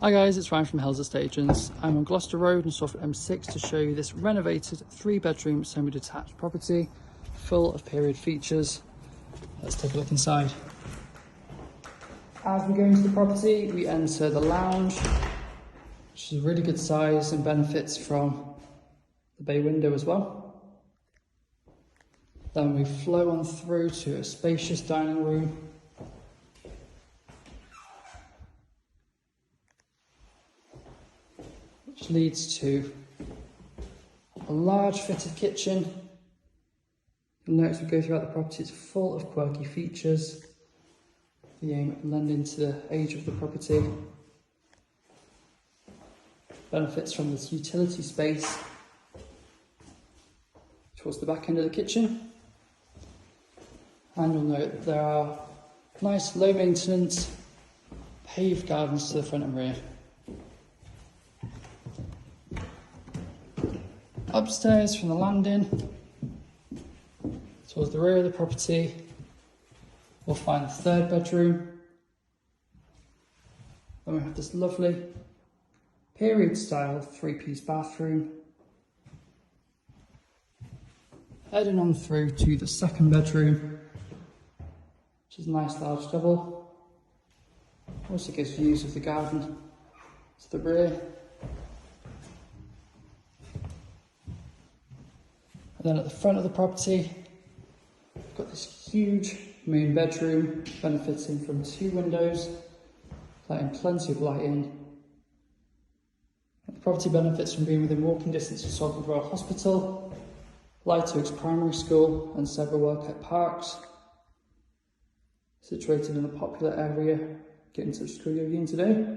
Hi guys, it's Ryan from Hells Estate Agents. I'm on Gloucester Road in Salford M6 to show you this renovated 3-bedroom semi-detached property full of period features. Let's take a look inside. As we go into the property, we enter the lounge, which is a really good size and benefits from the bay window as well. Then we flow on through to a spacious dining room, which leads to a large fitted kitchen. You'll notice we go throughout the property, it's full of quirky features. The aim at blending to the age of the property. Benefits from this utility space towards the back end of the kitchen. And you'll note that there are nice low maintenance paved gardens to the front and rear. Upstairs from the landing towards the rear of the property, we'll find the 3rd bedroom. Then we have this lovely period style 3-piece bathroom. Heading on through to the 2nd bedroom, which is a nice large double. Also gives views of the garden to the rear. And then at the front of the property, we've got this huge main bedroom benefiting from 2 windows, letting plenty of light in. The property benefits from being within walking distance of Salford Royal Hospital, Light Oaks Primary School and several well-kept parks. Situated in a popular area, get in touch with Courier today.